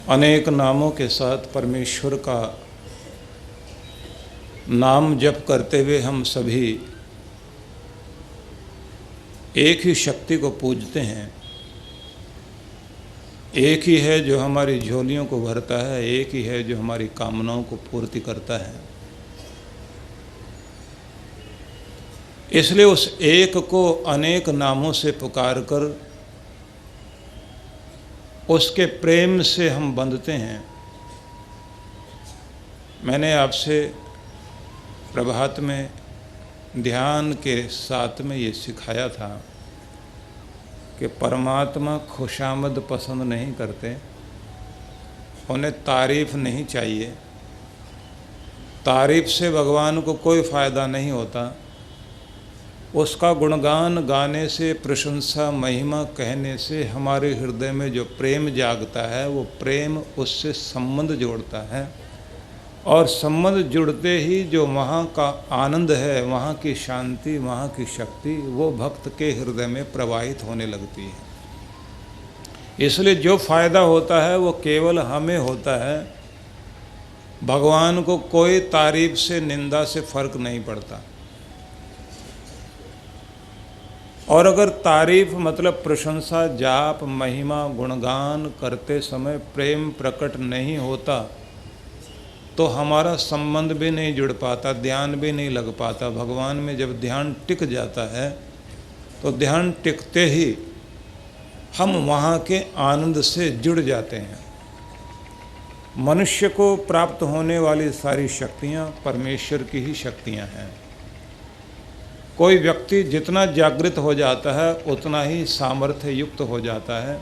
अनेक नामों के साथ परमेश्वर का नाम जप करते हुए हम सभी एक ही शक्ति को पूजते हैं। एक ही है जो हमारी झोलियों को भरता है, एक ही है जो हमारी कामनाओं को पूर्ति करता है। इसलिए उस एक को अनेक नामों से पुकार कर उसके प्रेम से हम बंधते हैं। मैंने आपसे प्रभात में ध्यान के साथ में ये सिखाया था कि परमात्मा खुशामद पसंद नहीं करते, उन्हें तारीफ़ नहीं चाहिए। तारीफ़ से भगवान को कोई फ़ायदा नहीं होता। उसका गुणगान गाने से, प्रशंसा महिमा कहने से हमारे हृदय में जो प्रेम जागता है, वो प्रेम उससे संबंध जोड़ता है और संबंध जुड़ते ही जो वहाँ का आनंद है, वहाँ की शांति, वहाँ की शक्ति, वो भक्त के हृदय में प्रवाहित होने लगती है। इसलिए जो फ़ायदा होता है वो केवल हमें होता है। भगवान को कोई तारीफ़ से, निंदा से फ़र्क नहीं पड़ता। और अगर तारीफ़ मतलब प्रशंसा, जाप, महिमा, गुणगान करते समय प्रेम प्रकट नहीं होता तो हमारा संबंध भी नहीं जुड़ पाता, ध्यान भी नहीं लग पाता। भगवान में जब ध्यान टिक जाता है तो ध्यान टिकते ही हम वहाँ के आनंद से जुड़ जाते हैं। मनुष्य को प्राप्त होने वाली सारी शक्तियाँ परमेश्वर की ही शक्तियाँ हैं। कोई व्यक्ति जितना जागृत हो जाता है उतना ही सामर्थ्य युक्त हो जाता है।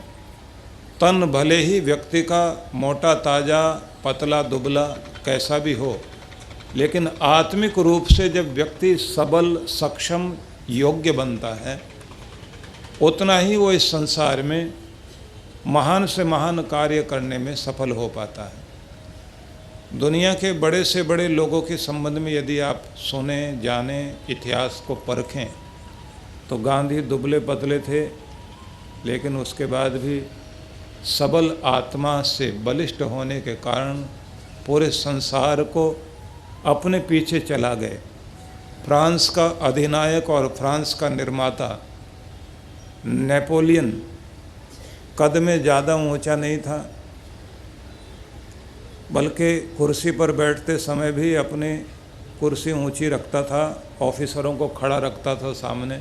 तन भले ही व्यक्ति का मोटा ताजा, पतला दुबला कैसा भी हो, लेकिन आत्मिक रूप से जब व्यक्ति सबल, सक्षम, योग्य बनता है, उतना ही वो इस संसार में महान से महान कार्य करने में सफल हो पाता है। दुनिया के बड़े से बड़े लोगों के संबंध में यदि आप सुने, जाने, इतिहास को परखें तो गांधी दुबले पतले थे, लेकिन उसके बाद भी सबल आत्मा से बलिष्ठ होने के कारण पूरे संसार को अपने पीछे चला गए। फ्रांस का अधिनायक और फ्रांस का निर्माता नेपोलियन कद में ज़्यादा ऊंचा नहीं था, बल्कि कुर्सी पर बैठते समय भी अपनी कुर्सी ऊंची रखता था, ऑफिसरों को खड़ा रखता था सामने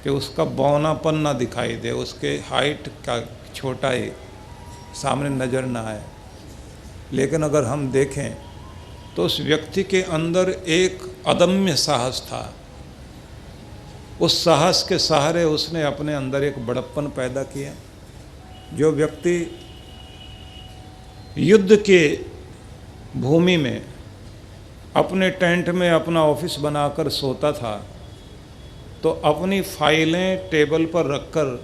कि उसका बौनापन ना दिखाई दे, उसके हाइट का छोटाई सामने नज़र ना आए। लेकिन अगर हम देखें तो उस व्यक्ति के अंदर एक अदम्य साहस था। उस साहस के सहारे उसने अपने अंदर एक बड़प्पन पैदा किया। जो व्यक्ति युद्ध के भूमि में अपने टेंट में अपना ऑफिस बनाकर सोता था तो अपनी फाइलें टेबल पर रखकर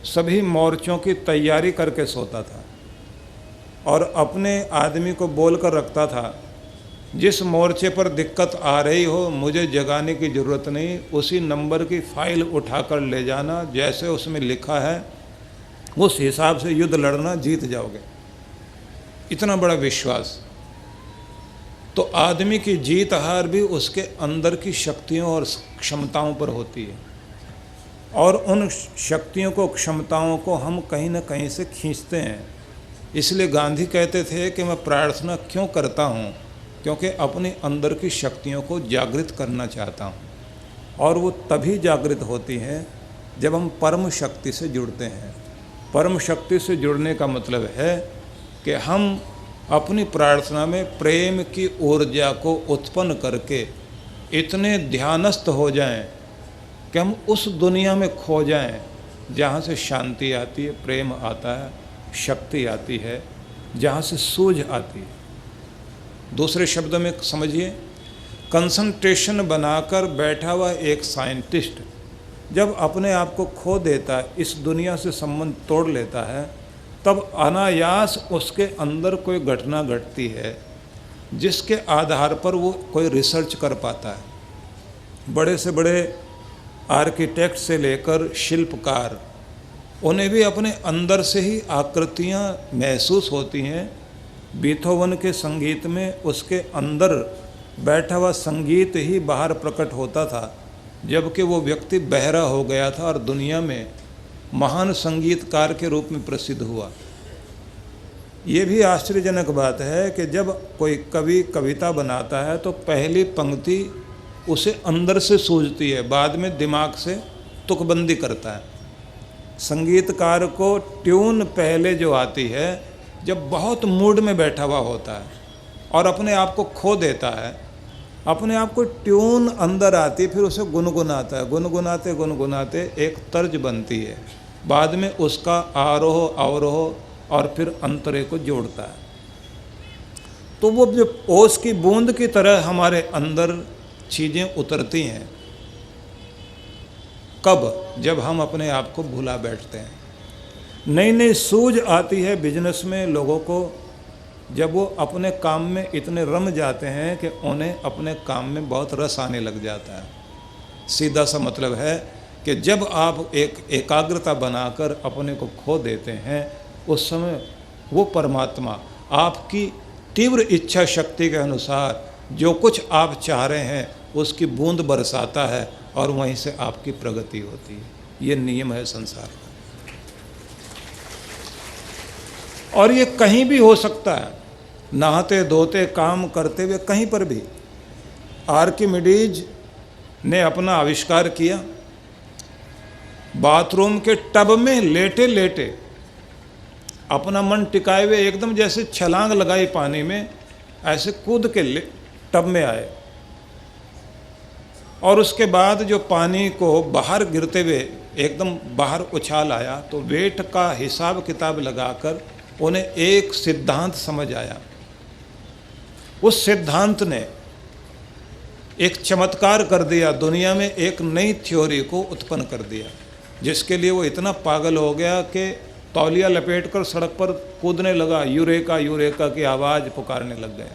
सभी मोर्चों की तैयारी करके सोता था और अपने आदमी को बोल कर रखता था, जिस मोर्चे पर दिक्कत आ रही हो मुझे जगाने की ज़रूरत नहीं, उसी नंबर की फ़ाइल उठाकर ले जाना, जैसे उसमें लिखा है उस हिसाब से युद्ध लड़ना, जीत जाओगे। इतना बड़ा विश्वास। तो आदमी की जीत हार भी उसके अंदर की शक्तियों और क्षमताओं पर होती है और उन शक्तियों को, क्षमताओं को हम कहीं ना कहीं से खींचते हैं। इसलिए गांधी कहते थे कि मैं प्रार्थना क्यों करता हूँ, क्योंकि अपने अंदर की शक्तियों को जागृत करना चाहता हूँ। और वो तभी जागृत होती हैं जब हम परम शक्ति से जुड़ते हैं। परम शक्ति से जुड़ने का मतलब है कि हम अपनी प्रार्थना में प्रेम की ऊर्जा को उत्पन्न करके इतने ध्यानस्थ हो जाएं कि हम उस दुनिया में खो जाएं जहाँ से शांति आती है, प्रेम आता है, शक्ति आती है, जहाँ से सूझ आती है। दूसरे शब्दों में समझिए, कंसंट्रेशन बनाकर बैठा हुआ एक साइंटिस्ट जब अपने आप को खो देता है, इस दुनिया से संबंध तोड़ लेता है, तब अनायास उसके अंदर कोई घटना घटती है जिसके आधार पर वो कोई रिसर्च कर पाता है। बड़े से बड़े आर्किटेक्ट से लेकर शिल्पकार, उन्हें भी अपने अंदर से ही आकृतियाँ महसूस होती हैं। बीथोवन के संगीत में उसके अंदर बैठा हुआ संगीत ही बाहर प्रकट होता था, जबकि वो व्यक्ति बहरा हो गया था और दुनिया में महान संगीतकार के रूप में प्रसिद्ध हुआ। ये भी आश्चर्यजनक बात है कि जब कोई कवि कविता बनाता है तो पहली पंक्ति उसे अंदर से सूझती है, बाद में दिमाग से तुकबंदी करता है। संगीतकार को ट्यून पहले जो आती है जब बहुत मूड में बैठा हुआ होता है और अपने आप को खो देता है, अपने आप को ट्यून अंदर आती, फिर उसे गुनगुनाता है, गुनगुनाते गुनगुनाते एक तर्ज बनती है, बाद में उसका आरोह अवरोह और फिर अंतरे को जोड़ता है। तो वो जो ओस की बूंद की तरह हमारे अंदर चीज़ें उतरती हैं। कब? जब हम अपने आप को भुला बैठते हैं। नई नई सूझ आती है बिजनेस में लोगों को, जब वो अपने काम में इतने रम जाते हैं कि उन्हें अपने काम में बहुत रस आने लग जाता है। सीधा सा मतलब है कि जब आप एक एकाग्रता बनाकर अपने को खो देते हैं, उस समय वो परमात्मा आपकी तीव्र इच्छा शक्ति के अनुसार जो कुछ आप चाह रहे हैं उसकी बूंद बरसाता है और वहीं से आपकी प्रगति होती है। ये नियम है संसार का, और ये कहीं भी हो सकता है, नहाते धोते काम करते हुए कहीं पर भी। आर्किमिडीज ने अपना आविष्कार किया, बाथरूम के टब में लेटे लेटे अपना मन टिकाए हुए एकदम जैसे छलांग लगाई पानी में, ऐसे कूद के टब में आए, और उसके बाद जो पानी को बाहर गिरते हुए एकदम बाहर उछाल आया, तो वेट का हिसाब किताब लगाकर उन्हें एक सिद्धांत समझ आया। उस सिद्धांत ने एक चमत्कार कर दिया, दुनिया में एक नई थ्योरी को उत्पन्न कर दिया, जिसके लिए वो इतना पागल हो गया कि तौलिया लपेटकर सड़क पर कूदने लगा, यूरेका यूरेका की आवाज़ पुकारने लग गया।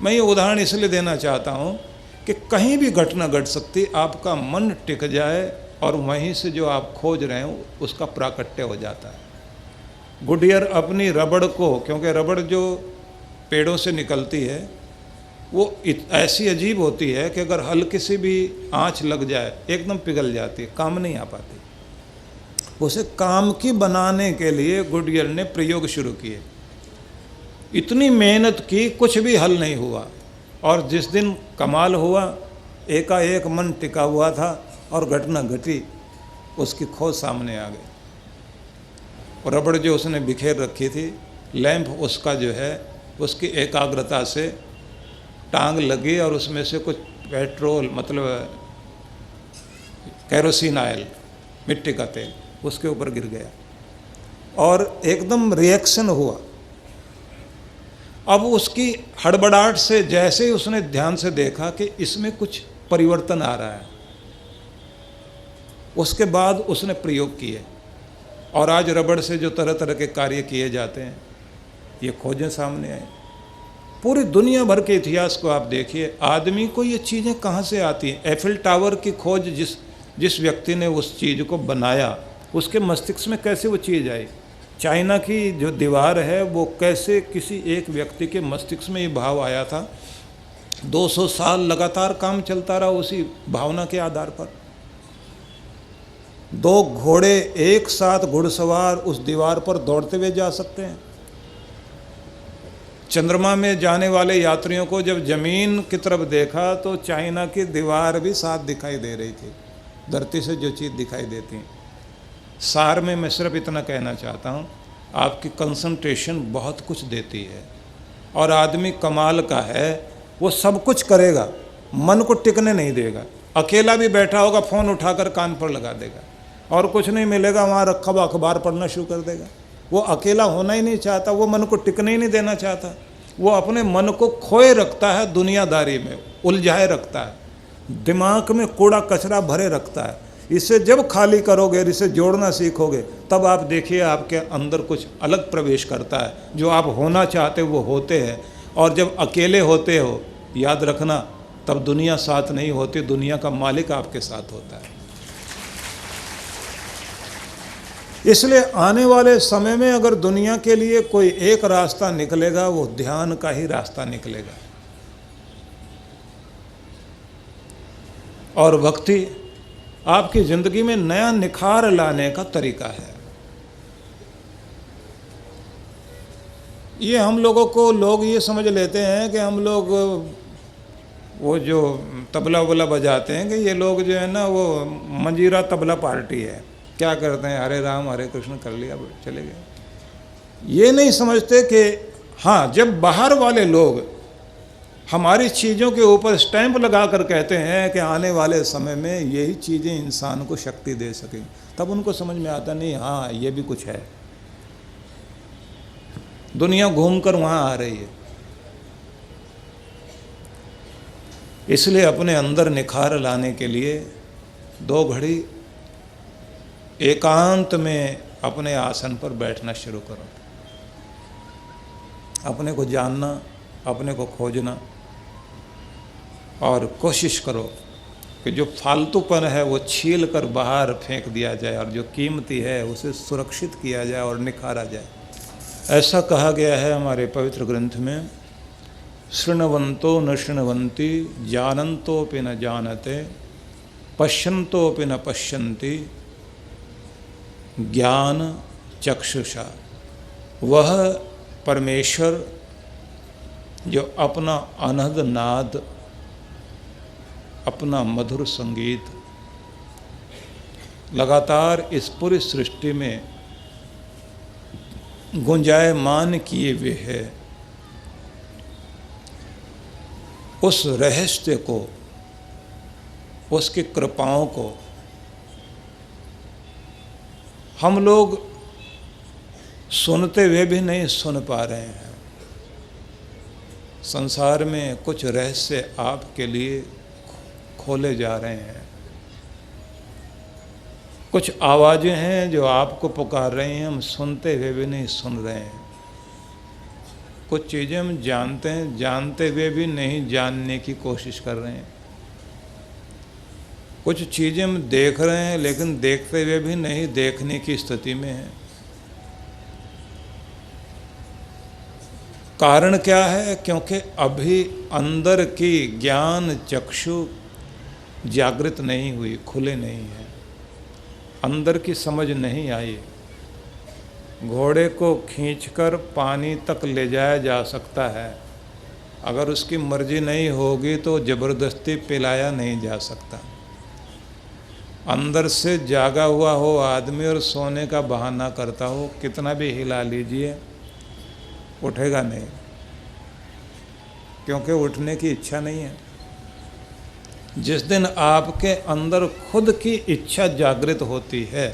मैं ये उदाहरण इसलिए देना चाहता हूँ कि कहीं भी घटना घट सकती, आपका मन टिक जाए और वहीं से जो आप खोज रहे हो उसका प्राकट्य हो जाता है। गुडियर अपनी रबड़ को, क्योंकि रबड़ जो पेड़ों से निकलती है वो ऐसी अजीब होती है कि अगर हल्की सी भी आँच लग जाए एकदम पिघल जाती है, काम नहीं आ पाती। उसे काम की बनाने के लिए गुडियर ने प्रयोग शुरू किए, इतनी मेहनत की, कुछ भी हल नहीं हुआ। और जिस दिन कमाल हुआ, एकाएक मन टिका हुआ था और घटना घटी, उसकी खोज सामने आ गई। और रबड़ जो उसने बिखेर रखी थी, लैंप उसका जो है उसकी एकाग्रता से टांग लगी और उसमें से कुछ पेट्रोल मतलब कैरोसिन ऑयल, मिट्टी का तेल उसके ऊपर गिर गया और एकदम रिएक्शन हुआ। अब उसकी हड़बड़ाहट से जैसे ही उसने ध्यान से देखा कि इसमें कुछ परिवर्तन आ रहा है, उसके बाद उसने प्रयोग किए, और आज रबड़ से जो तरह तरह के कार्य किए जाते हैं, ये खोजें सामने आई। पूरी दुनिया भर के इतिहास को आप देखिए, आदमी को ये चीज़ें कहाँ से आती हैं। एफिल टावर की खोज जिस व्यक्ति ने उस चीज़ को बनाया, उसके मस्तिष्क में कैसे वो चीज़ आई। चाइना की जो दीवार है वो कैसे किसी एक व्यक्ति के मस्तिष्क में ये भाव आया था। 200 साल लगातार काम चलता रहा उसी भावना के आधार पर। 2 घोड़े एक साथ घुड़सवार उस दीवार पर दौड़ते हुए जा सकते हैं। चंद्रमा में जाने वाले यात्रियों को जब जमीन की तरफ देखा तो चाइना की दीवार भी साथ दिखाई दे रही थी, धरती से जो चीज़ दिखाई देती है। सार में मैं सिर्फ इतना कहना चाहता हूँ, आपकी कंसंट्रेशन बहुत कुछ देती है, और आदमी कमाल का है, वो सब कुछ करेगा, मन को टिकने नहीं देगा। अकेला भी बैठा होगा, फ़ोन उठाकर कान पर लगा देगा, और कुछ नहीं मिलेगा वहाँ रखा हुआ अखबार पढ़ना शुरू कर देगा। वो अकेला होना ही नहीं चाहता, वो मन को टिकने ही नहीं देना चाहता। वो अपने मन को खोए रखता है, दुनियादारी में उलझाए रखता है, दिमाग में कूड़ा कचरा भरे रखता है। इसे जब खाली करोगे, इसे जोड़ना सीखोगे, तब आप देखिए आपके अंदर कुछ अलग प्रवेश करता है। जो आप होना चाहते हो वो होते हैं। और जब अकेले होते हो, याद रखना, तब दुनिया साथ नहीं होती, दुनिया का मालिक आपके साथ होता है। इसलिए आने वाले समय में अगर दुनिया के लिए कोई एक रास्ता निकलेगा, वो ध्यान का ही रास्ता निकलेगा। और भक्ति आपकी जिंदगी में नया निखार लाने का तरीका है। ये हम लोगों को लोग ये समझ लेते हैं कि हम लोग वो जो तबला वबला बजाते हैं कि ये लोग जो है ना वो मंजीरा तबला पार्टी है, क्या करते हैं हरे राम हरे कृष्ण कर लिया चले गए। ये नहीं समझते कि हाँ, जब बाहर वाले लोग हमारी चीज़ों के ऊपर स्टैंप लगा कर कहते हैं कि आने वाले समय में यही चीज़ें इंसान को शक्ति दे सकें, तब उनको समझ में आता नहीं, हाँ ये भी कुछ है। दुनिया घूमकर वहाँ आ रही है। इसलिए अपने अंदर निखार लाने के लिए 2 घड़ी एकांत में अपने आसन पर बैठना शुरू करो। अपने को जानना, अपने को खोजना, और कोशिश करो कि जो फालतूपन है वो छील कर बाहर फेंक दिया जाए और जो कीमती है उसे सुरक्षित किया जाए और निखारा जाए। ऐसा कहा गया है हमारे पवित्र ग्रंथ में, शृण्वन्तो न शृण्वन्ति, जानन्तोपि न जानते, पश्यन्तोपि न पश्यन्ति, ज्ञान चक्षुषा। वह परमेश्वर जो अपना अनहद नाद, अपना मधुर संगीत लगातार इस पूरी सृष्टि में गुंजायमान किए हुए है, उस रहस्य को, उसकी कृपाओं को हम लोग सुनते हुए भी नहीं सुन पा रहे हैं। संसार में कुछ रहस्य आपके लिए खोले जा रहे हैं, कुछ आवाज़ें हैं जो आपको पुकार रही हैं, हम सुनते हुए भी नहीं सुन रहे हैं। कुछ चीज़ें हम जानते हैं, जानते हुए भी नहीं जानने की कोशिश कर रहे हैं। कुछ चीज़ें हम देख रहे हैं लेकिन देखते हुए भी नहीं देखने की स्थिति में हैं। कारण क्या है? क्योंकि अभी अंदर की ज्ञान चक्षु जागृत नहीं हुई, खुले नहीं हैं, अंदर की समझ नहीं आई। घोड़े को खींचकर पानी तक ले जाया जा सकता है, अगर उसकी मर्जी नहीं होगी तो ज़बरदस्ती पिलाया नहीं जा सकता। अंदर से जागा हुआ हो आदमी और सोने का बहाना करता हो, कितना भी हिला लीजिए उठेगा नहीं, क्योंकि उठने की इच्छा नहीं है। जिस दिन आपके अंदर खुद की इच्छा जागृत होती है,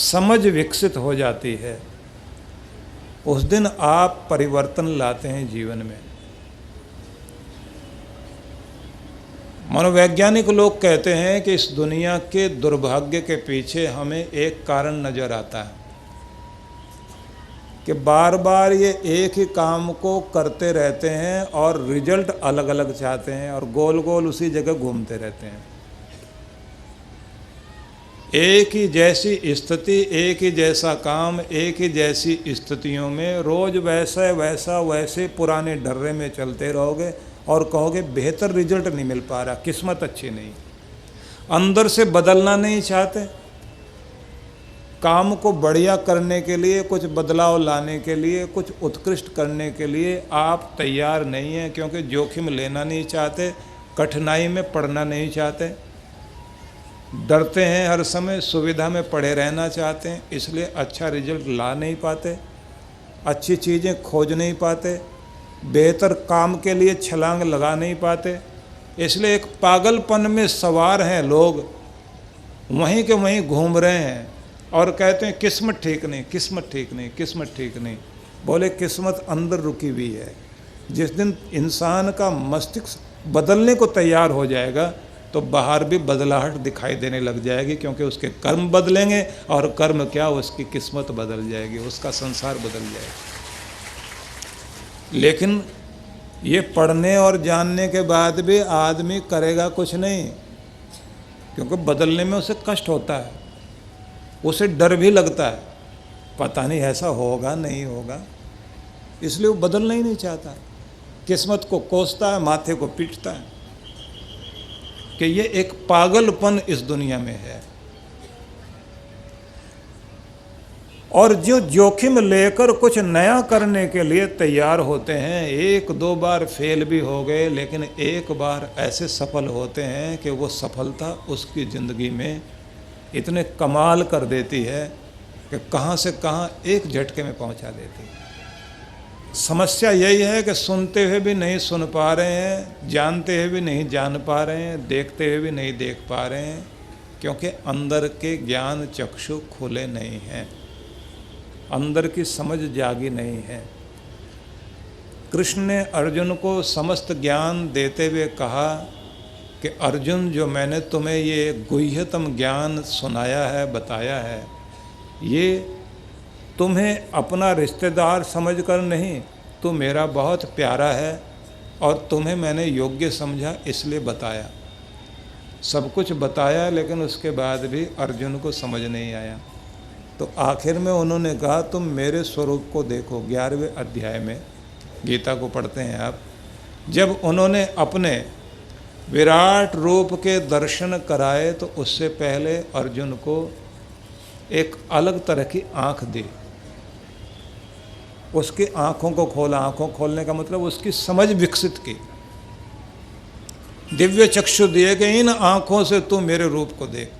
समझ विकसित हो जाती है, उस दिन आप परिवर्तन लाते हैं जीवन में। मनोवैज्ञानिक लोग कहते हैं कि इस दुनिया के दुर्भाग्य के पीछे हमें एक कारण नजर आता है कि बार बार ये एक ही काम को करते रहते हैं और रिजल्ट अलग अलग चाहते हैं और गोल गोल उसी जगह घूमते रहते हैं। एक ही जैसी स्थिति, एक ही जैसा काम, एक ही जैसी स्थितियों में रोज वैसे पुराने डर्रे में चलते रहोगे और कहोगे बेहतर रिजल्ट नहीं मिल पा रहा, किस्मत अच्छी नहीं। अंदर से बदलना नहीं चाहते, काम को बढ़िया करने के लिए, कुछ बदलाव लाने के लिए, कुछ उत्कृष्ट करने के लिए आप तैयार नहीं हैं, क्योंकि जोखिम लेना नहीं चाहते, कठिनाई में पड़ना नहीं चाहते, डरते हैं, हर समय सुविधा में पड़े रहना चाहते हैं, इसलिए अच्छा रिजल्ट ला नहीं पाते, अच्छी चीज़ें खोज नहीं पाते, बेहतर काम के लिए छलांग लगा नहीं पाते। इसलिए एक पागलपन में सवार हैं लोग, वहीं के वहीं घूम रहे हैं और कहते हैं किस्मत ठीक नहीं, किस्मत ठीक नहीं, किस्मत ठीक नहीं। बोले किस्मत अंदर रुकी हुई है। जिस दिन इंसान का मस्तिष्क बदलने को तैयार हो जाएगा तो बाहर भी बदलाहट दिखाई देने लग जाएगी, क्योंकि उसके कर्म बदलेंगे और कर्म क्या, उसकी किस्मत बदल जाएगी, उसका संसार बदल जाएगा। लेकिन ये पढ़ने और जानने के बाद भी आदमी करेगा कुछ नहीं, क्योंकि बदलने में उसे कष्ट होता है। उसे डर भी लगता है, पता नहीं ऐसा होगा नहीं होगा, इसलिए वो बदलना ही नहीं चाहता। किस्मत को कोसता है, माथे को पीटता है कि ये एक पागलपन इस दुनिया में है। और जो जोखिम लेकर कुछ नया करने के लिए तैयार होते हैं, एक दो बार फेल भी हो गए, लेकिन एक बार ऐसे सफल होते हैं कि वो सफलता उसकी ज़िंदगी में इतने कमाल कर देती है कि कहाँ से कहाँ एक झटके में पहुँचा देती है। समस्या यही है कि सुनते हुए भी नहीं सुन पा रहे हैं, जानते हुए भी नहीं जान पा रहे हैं, देखते हुए भी नहीं देख पा रहे हैं, क्योंकि अंदर के ज्ञान चक्षु खुले नहीं हैं, अंदर की समझ जागी नहीं है। कृष्ण ने अर्जुन को समस्त ज्ञान देते हुए कहा कि अर्जुन, जो मैंने तुम्हें ये गुह्यतम ज्ञान सुनाया है, बताया है, ये तुम्हें अपना रिश्तेदार समझकर नहीं, तू मेरा बहुत प्यारा है और तुम्हें मैंने योग्य समझा इसलिए बताया। सब कुछ बताया, लेकिन उसके बाद भी अर्जुन को समझ नहीं आया। तो आखिर में उन्होंने कहा, तुम मेरे स्वरूप को देखो। 11वें अध्याय में गीता को पढ़ते हैं आप, जब उन्होंने अपने विराट रूप के दर्शन कराए तो उससे पहले अर्जुन को एक अलग तरह की आँख दी, उसकी आँखों को खोला। आँखों खोलने का मतलब उसकी समझ विकसित की, दिव्य चक्षु दिए कि इन आँखों से तू मेरे रूप को देख।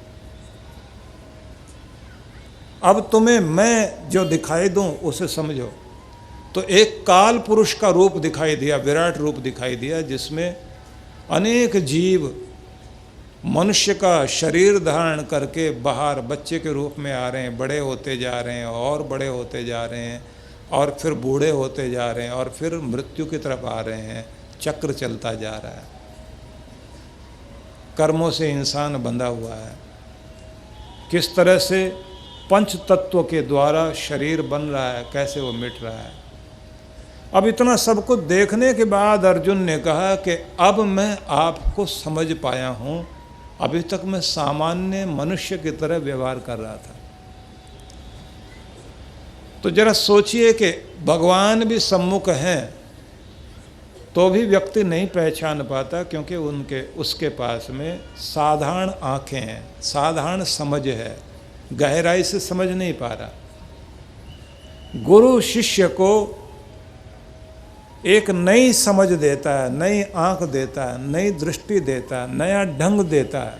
अब तुम्हें मैं जो दिखाई दूं उसे समझो। तो एक काल पुरुष का रूप दिखाई दिया, विराट रूप दिखाई दिया, जिसमें अनेक जीव मनुष्य का शरीर धारण करके बाहर बच्चे के रूप में आ रहे हैं, बड़े होते जा रहे हैं और बड़े होते जा रहे हैं और फिर बूढ़े होते जा रहे हैं और फिर मृत्यु की तरफ आ रहे हैं। चक्र चलता जा रहा है, कर्मों से इंसान बंधा हुआ है। किस तरह से पंच तत्व के द्वारा शरीर बन रहा है, कैसे वो मिट रहा है। अब इतना सब कुछ देखने के बाद अर्जुन ने कहा कि अब मैं आपको समझ पाया हूँ, अभी तक मैं सामान्य मनुष्य की तरह व्यवहार कर रहा था। तो जरा सोचिए कि भगवान भी सम्मुख हैं तो भी व्यक्ति नहीं पहचान पाता, क्योंकि उसके पास में साधारण आँखें हैं, साधारण समझ है, गहराई से समझ नहीं पा रहा। गुरु शिष्य को एक नई समझ देता है, नई आँख देता है, नई दृष्टि देता है, नया ढंग देता है,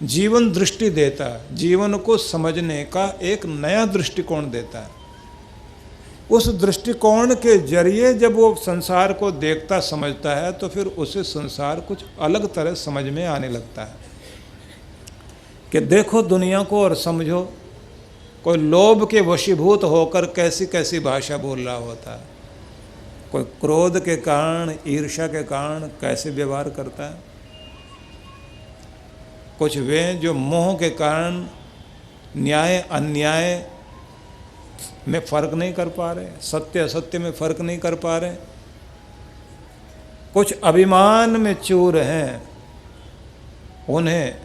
जीवन दृष्टि देता है, जीवन को समझने का एक नया दृष्टिकोण देता है। उस दृष्टिकोण के जरिए जब वो संसार को देखता समझता है तो फिर उसे संसार कुछ अलग तरह समझ में आने लगता है कि देखो दुनिया को और समझो। कोई लोभ के वशीभूत होकर कैसी कैसी भाषा बोल रहा होता है, कोई क्रोध के कारण, ईर्ष्या के कारण कैसे व्यवहार करता है। कुछ वे जो मोह के कारण न्याय अन्याय में फर्क नहीं कर पा रहे, सत्य असत्य में फर्क नहीं कर पा रहे। कुछ अभिमान में चूर हैं, उन्हें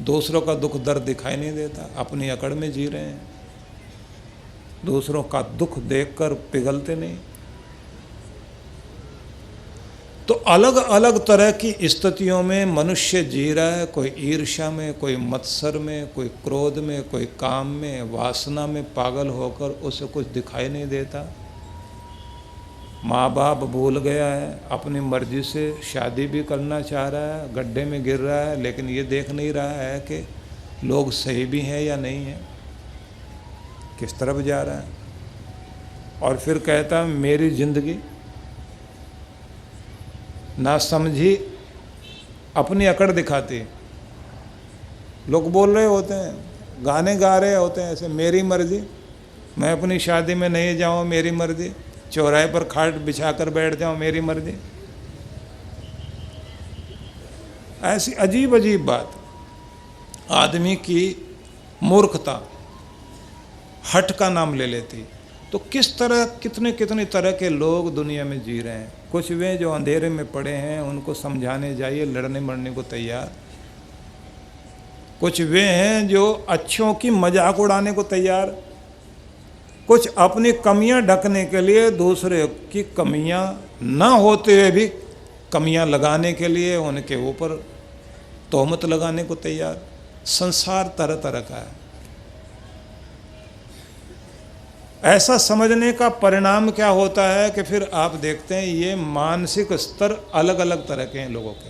दूसरों का दुख दर्द दिखाई नहीं देता, अपनी अकड़ में जी रहे हैं, दूसरों का दुख देखकर पिघलते नहीं। तो अलग अलग तरह की स्थितियों में मनुष्य जी रहा है, कोई ईर्ष्या में, कोई मत्सर में, कोई क्रोध में, कोई काम में, वासना में पागल होकर उसे कुछ दिखाई नहीं देता। माँ बाप भूल गया है, अपनी मर्जी से शादी भी करना चाह रहा है, गड्ढे में गिर रहा है, लेकिन ये देख नहीं रहा है कि लोग सही भी हैं या नहीं हैं, किस तरफ जा रहा है। और फिर कहता मेरी जिंदगी ना समझी, अपनी अकड़ दिखाती। लोग बोल रहे होते हैं, गाने गा रहे होते हैं ऐसे, मेरी मर्जी, मैं अपनी शादी में नहीं जाऊँ, मेरी मर्जी, चौराहे पर खाट बिछाकर बैठ जाऊँ, मेरी मर्जी। ऐसी अजीब अजीब बात, आदमी की मूर्खता हट का नाम ले लेती। तो किस तरह कितने कितने तरह के लोग दुनिया में जी रहे हैं। कुछ वे जो अंधेरे में पड़े हैं, उनको समझाने जाइए, लड़ने मरने को तैयार। कुछ वे हैं जो अच्छों की मजाक उड़ाने को तैयार, कुछ अपनी कमियां ढकने के लिए दूसरे की कमियां ना होते हुए भी कमियां लगाने के लिए उनके ऊपर तोहमत लगाने को तैयार। संसार तरह तरह का है। ऐसा समझने का परिणाम क्या होता है कि फिर आप देखते हैं ये मानसिक स्तर अलग अलग तरह के हैं लोगों के,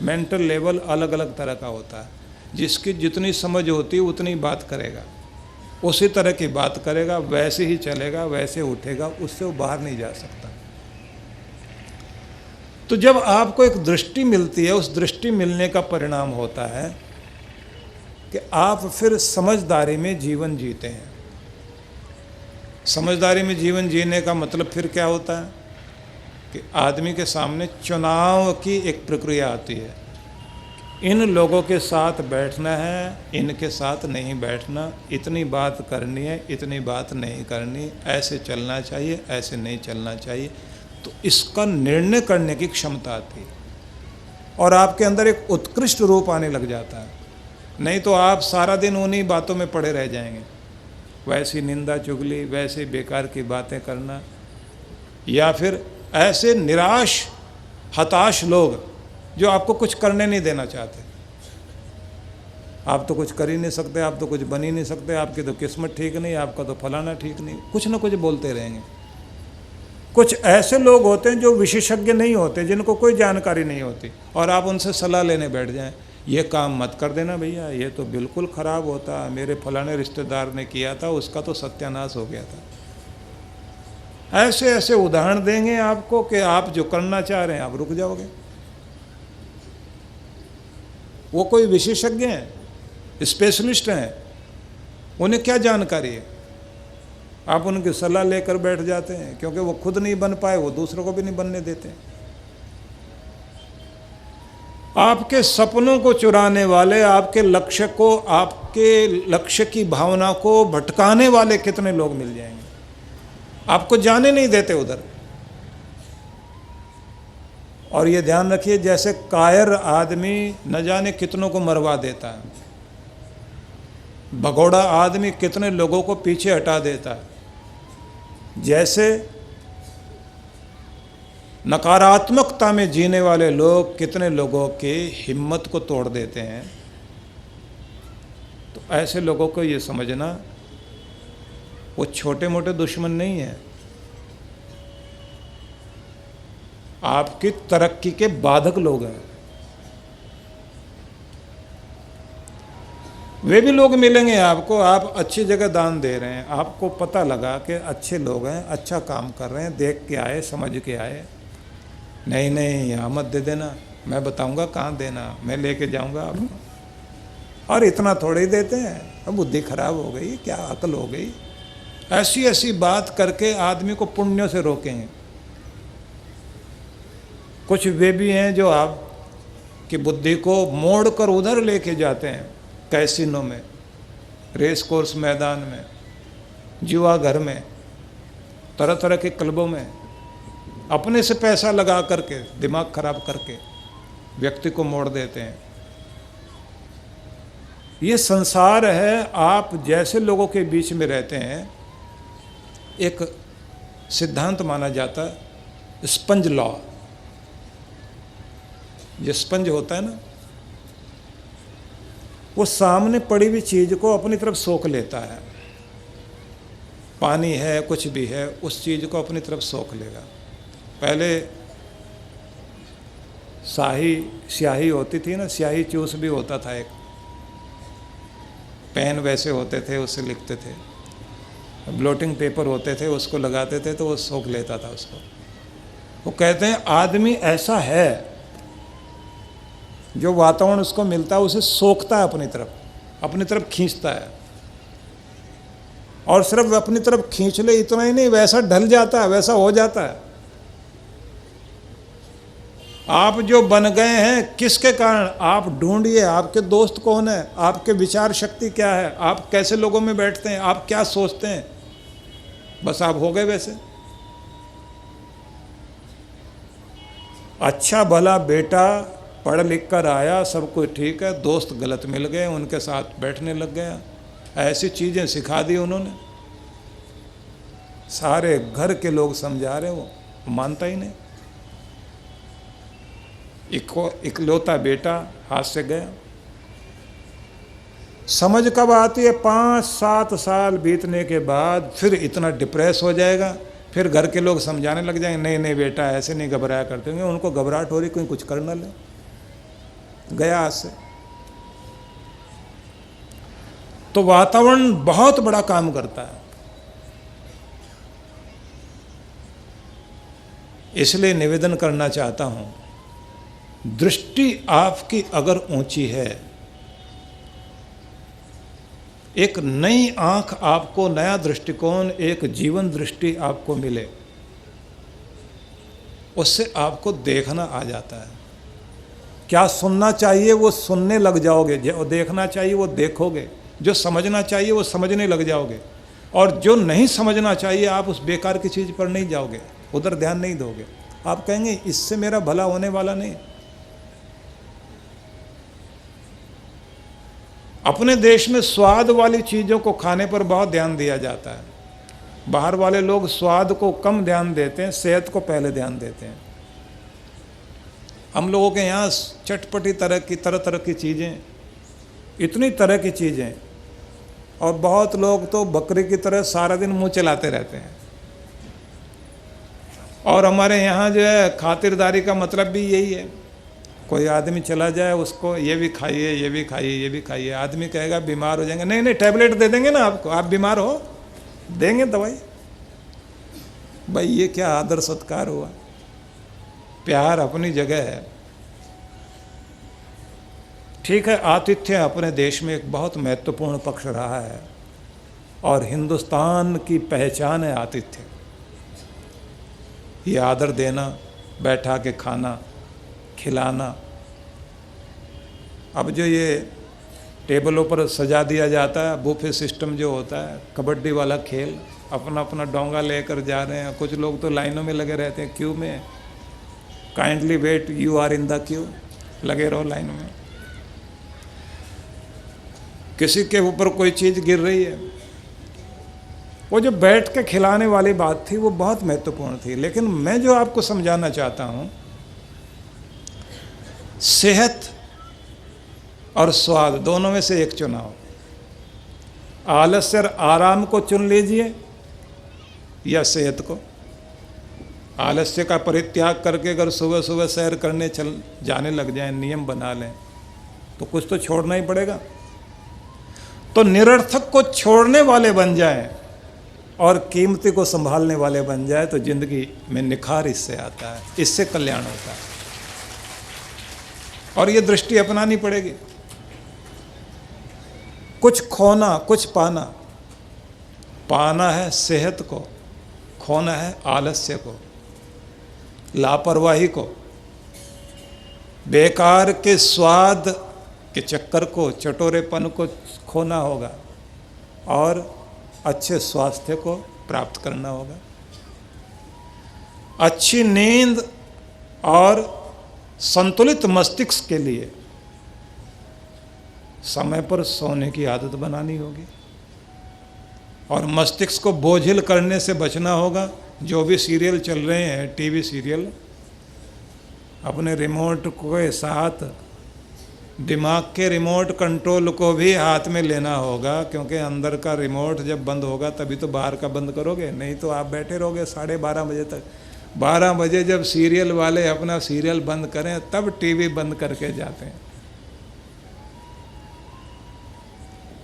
मेंटल लेवल अलग अलग तरह का होता है। जिसकी जितनी समझ होती है उतनी बात करेगा, उसी तरह की बात करेगा, वैसे ही चलेगा, वैसे उठेगा, उससे वो बाहर नहीं जा सकता। तो जब आपको एक दृष्टि मिलती है, उस दृष्टि मिलने का परिणाम होता है कि आप फिर समझदारी में जीवन जीते हैं। समझदारी में जीवन जीने का मतलब फिर क्या होता है कि आदमी के सामने चुनाव की एक प्रक्रिया आती है। इन लोगों के साथ बैठना है, इनके साथ नहीं बैठना, इतनी बात करनी है, इतनी बात नहीं करनी, ऐसे चलना चाहिए, ऐसे नहीं चलना चाहिए। तो इसका निर्णय करने की क्षमता आती है और आपके अंदर एक उत्कृष्ट रूप आने लग जाता है। नहीं तो आप सारा दिन उन्हीं बातों में पड़े रह जाएंगे, वैसी निंदा चुगली, वैसे बेकार की बातें करना, या फिर ऐसे निराश हताश लोग जो आपको कुछ करने नहीं देना चाहते। आप तो कुछ कर ही नहीं सकते, आप तो कुछ बन ही नहीं सकते, आपकी तो किस्मत ठीक नहीं, आपका तो फलाना ठीक नहीं, कुछ ना कुछ बोलते रहेंगे। कुछ ऐसे लोग होते हैं जो विशेषज्ञ नहीं होते, जिनको कोई जानकारी नहीं होती, और आप उनसे सलाह लेने बैठ जाएं, ये काम मत कर देना भैया, ये तो बिल्कुल ख़राब होता, मेरे फलाने रिश्तेदार ने किया था, उसका तो सत्यानाश हो गया था। ऐसे ऐसे उदाहरण देंगे आपको कि आप जो करना चाह रहे हैं आप रुक जाओगे। वो कोई विशेषज्ञ हैं, स्पेशलिस्ट हैं, उन्हें क्या जानकारी है? आप उनकी सलाह लेकर बैठ जाते हैं, क्योंकि वो खुद नहीं बन पाए, वो दूसरों को भी नहीं बनने देते। आपके सपनों को चुराने वाले, आपके लक्ष्य को, आपके लक्ष्य की भावना को भटकाने वाले कितने लोग मिल जाएंगे, आपको जाने नहीं देते उधर। और ये ध्यान रखिए, जैसे कायर आदमी न जाने कितनों को मरवा देता है, भगोड़ा आदमी कितने लोगों को पीछे हटा देता है, जैसे नकारात्मकता में जीने वाले लोग कितने लोगों की हिम्मत को तोड़ देते हैं। तो ऐसे लोगों को ये समझना, वो छोटे मोटे दुश्मन नहीं हैं, आपकी तरक्की के बाधक लोग हैं। वे भी लोग मिलेंगे आपको, आप अच्छी जगह दान दे रहे हैं, आपको पता लगा कि अच्छे लोग हैं, अच्छा काम कर रहे हैं, देख के आए, समझ के आए, नहीं नहीं यहाँ मत दे देना, मैं बताऊंगा कहाँ देना, मैं लेके जाऊंगा आपको। और इतना थोड़े ही देते हैं, अब बुद्धि खराब हो गई, क्या अकल हो गई, ऐसी ऐसी बात करके आदमी को पुण्य से रोकेंगे। कुछ वे भी हैं जो आपकी बुद्धि को मोड़ कर उधर लेके जाते हैं, कैसीनो में, रेस कोर्स मैदान में, जुआ घर में, तरह तरह के क्लबों में, अपने से पैसा लगा करके, दिमाग खराब करके व्यक्ति को मोड़ देते हैं। ये संसार है, आप जैसे लोगों के बीच में रहते हैं। एक सिद्धांत माना जाता है स्पंज लॉ। ये स्पंज होता है ना, वो सामने पड़ी हुई चीज को अपनी तरफ सोख लेता है। पानी है, कुछ भी है, उस चीज को अपनी तरफ सोख लेगा। पहले स्याही होती थी ना, स्याही चूस भी होता था, एक पेन वैसे होते थे, उससे लिखते थे, ब्लोटिंग पेपर होते थे, उसको लगाते थे तो वो सोख लेता था उसको। वो कहते हैं आदमी ऐसा है, जो वातावरण उसको मिलता है उसे सोखता है, अपनी तरफ खींचता है। और सिर्फ अपनी तरफ खींच ले इतना ही नहीं, वैसा ढल जाता है, वैसा हो जाता है। आप जो बन गए हैं किसके कारण? आप ढूंढिए, आपके दोस्त कौन है, आपके विचार शक्ति क्या है, आप कैसे लोगों में बैठते हैं, आप क्या सोचते हैं, बस आप हो गए वैसे। अच्छा भला बेटा पढ़ लिख कर आया, सब कुछ ठीक है, दोस्त गलत मिल गए, उनके साथ बैठने लग गया, ऐसी चीज़ें सिखा दी उन्होंने। सारे घर के लोग समझा रहे, वो मानता ही नहीं। इकलौता बेटा हाथ से गया। समझ कब आती है? 5-7 साल बीतने के बाद फिर इतना डिप्रेस हो जाएगा, फिर घर के लोग समझाने लग जाएंगे, नहीं नहीं बेटा ऐसे नहीं घबराया करते होंगे। उनको घबराहट हो रही, कोई कुछ कर ना ले, गया हाथ से। तो वातावरण बहुत बड़ा काम करता है। इसलिए निवेदन करना चाहता हूं, दृष्टि आपकी अगर ऊंची है, एक नई आंख आपको, नया दृष्टिकोण, एक जीवन दृष्टि आपको मिले, उससे आपको देखना आ जाता है। क्या सुनना चाहिए वो सुनने लग जाओगे, जो देखना चाहिए वो देखोगे, जो समझना चाहिए वो समझने लग जाओगे, और जो नहीं समझना चाहिए आप उस बेकार की चीज़ पर नहीं जाओगे, उधर ध्यान नहीं दोगे। आप कहेंगे इससे मेरा भला होने वाला नहीं। अपने देश में स्वाद वाली चीज़ों को खाने पर बहुत ध्यान दिया जाता है। बाहर वाले लोग स्वाद को कम ध्यान देते हैं, सेहत को पहले ध्यान देते हैं। हम लोगों के यहाँ चटपटी तरह तरह की चीज़ें, इतनी तरह की चीज़ें, और बहुत लोग तो बकरी की तरह सारा दिन मुंह चलाते रहते हैं। और हमारे यहाँ जो है खातिरदारी का मतलब भी यही है, कोई आदमी चला जाए उसको ये भी खाइए, ये भी खाइए, ये भी खाइए। आदमी कहेगा बीमार हो जाएंगे, नहीं नहीं टैबलेट दे देंगे ना आपको, आप बीमार हो देंगे दवाई। भाई ये क्या आदर सत्कार हुआ? प्यार अपनी जगह है, ठीक है। आतिथ्य अपने देश में एक बहुत महत्वपूर्ण पक्ष रहा है, और हिंदुस्तान की पहचान है आतिथ्य। ये आदर देना, बैठा के खाना, खिलाना। अब जो ये टेबलों पर सजा दिया जाता है, बुफे सिस्टम जो होता है, कबड्डी वाला खेल, अपना अपना डोंगा लेकर जा रहे हैं। कुछ लोग तो लाइनों में लगे रहते हैं, क्यू में। Kindly wait, you are in the queue, लगे रहो लाइन में। किसी के ऊपर कोई चीज़ गिर रही है, वो जो बैठ के खिलाने वाली बात थी वो बहुत महत्वपूर्ण थी। लेकिन मैं जो आपको समझाना चाहता हूँ, सेहत और स्वाद दोनों में से एक चुनाव। आलस्य और आराम को चुन लीजिए या सेहत को। आलस्य का परित्याग करके अगर सुबह सुबह सैर करने जाने लग जाएं, नियम बना लें, तो कुछ तो छोड़ना ही पड़ेगा। तो निरर्थक को छोड़ने वाले बन जाएं और कीमती को संभालने वाले बन जाए, तो जिंदगी में निखार इससे आता है, इससे कल्याण होता है। और ये दृष्टि अपनानी पड़ेगी। कुछ खोना, कुछ पाना। पाना है सेहत को, खोना है आलस्य को, लापरवाही को, बेकार के स्वाद के चक्कर को, चटोरेपन को खोना होगा, और अच्छे स्वास्थ्य को प्राप्त करना होगा। अच्छी नींद और संतुलित मस्तिष्क के लिए समय पर सोने की आदत बनानी होगी, और मस्तिष्क को बोझिल करने से बचना होगा। जो भी सीरियल चल रहे हैं, टीवी सीरियल, अपने रिमोट के साथ दिमाग के रिमोट कंट्रोल को भी हाथ में लेना होगा, क्योंकि अंदर का रिमोट जब बंद होगा तभी तो बाहर का बंद करोगे, नहीं तो आप बैठे रहोगे 12:30 बजे तक। 12 बजे जब सीरियल वाले अपना सीरियल बंद करें तब टीवी बंद करके जाते हैं।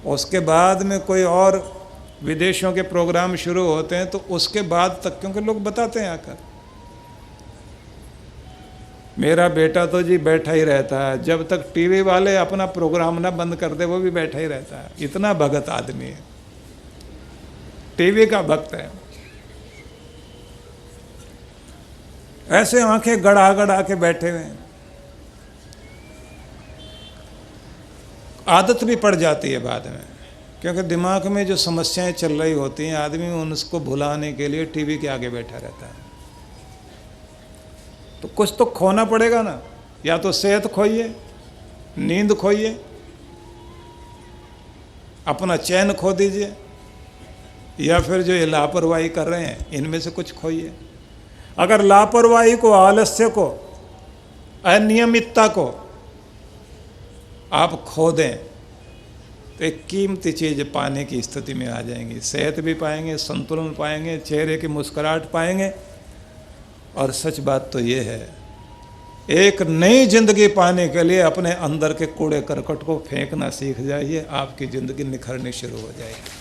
उसके बाद में कोई और विदेशों के प्रोग्राम शुरू होते हैं, तो उसके बाद तक, क्योंकि लोग बताते हैं आकर, मेरा बेटा तो जी बैठा ही रहता है, जब तक टीवी वाले अपना प्रोग्राम ना बंद कर दे वो भी बैठा ही रहता है। इतना भगत आदमी है, टीवी का भक्त है। ऐसे आंखें गड़ा गड़ा के बैठे हुए हैं। आदत भी पड़ जाती है बाद में, क्योंकि दिमाग में जो समस्याएं चल रही होती हैं, आदमी उनको भुलाने के लिए टीवी के आगे बैठा रहता है। तो कुछ तो खोना पड़ेगा ना। या तो सेहत खोइए, नींद खोइए, अपना चैन खो दीजिए, या फिर जो ये लापरवाही कर रहे हैं इनमें से कुछ खोइए। अगर लापरवाही को, आलस्य को, अनियमितता को आप खो दें तो एक कीमती चीज़ पाने की स्थिति में आ जाएंगी। सेहत भी पाएंगे, संतुलन पाएंगे, चेहरे की मुस्कुराहट पाएंगे। और सच बात तो ये है, एक नई जिंदगी पाने के लिए अपने अंदर के कूड़े करकट को फेंकना सीख जाइए, आपकी जिंदगी निखरनी शुरू हो जाएगी।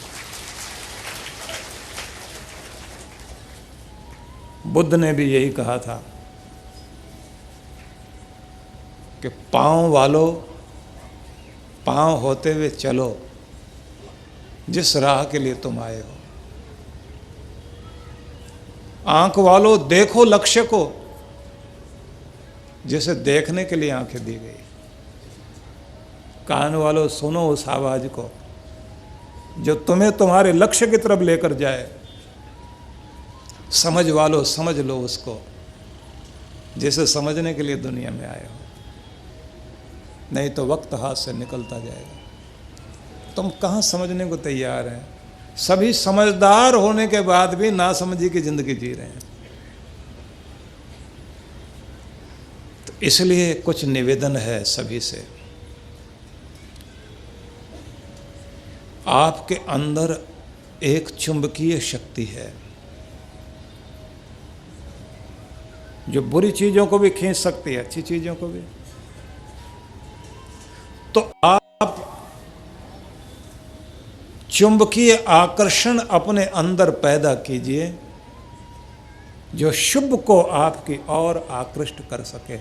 बुद्ध ने भी यही कहा था कि पांव वालों, पांव होते हुए चलो जिस राह के लिए तुम आए हो। आंख वालों, देखो लक्ष्य को जिसे देखने के लिए आंखें दी गई। कान वालों, सुनो उस आवाज को जो तुम्हें तुम्हारे लक्ष्य की तरफ लेकर जाए। समझ वालों, समझ लो उसको जिसे समझने के लिए दुनिया में आए हो, नहीं तो वक्त हाथ से निकलता जाएगा। तुम कहाँ समझने को तैयार हैं? सभी समझदार होने के बाद भी नासमझी की जिंदगी जी रहे हैं। तो इसलिए कुछ निवेदन है सभी से, आपके अंदर एक चुंबकीय शक्ति है जो बुरी चीजों को भी खींच सकती है, अच्छी चीजों को भी। तो आप चुंबकीय आकर्षण अपने अंदर पैदा कीजिए जो शुभ को आपकी ओर आकृष्ट कर सके।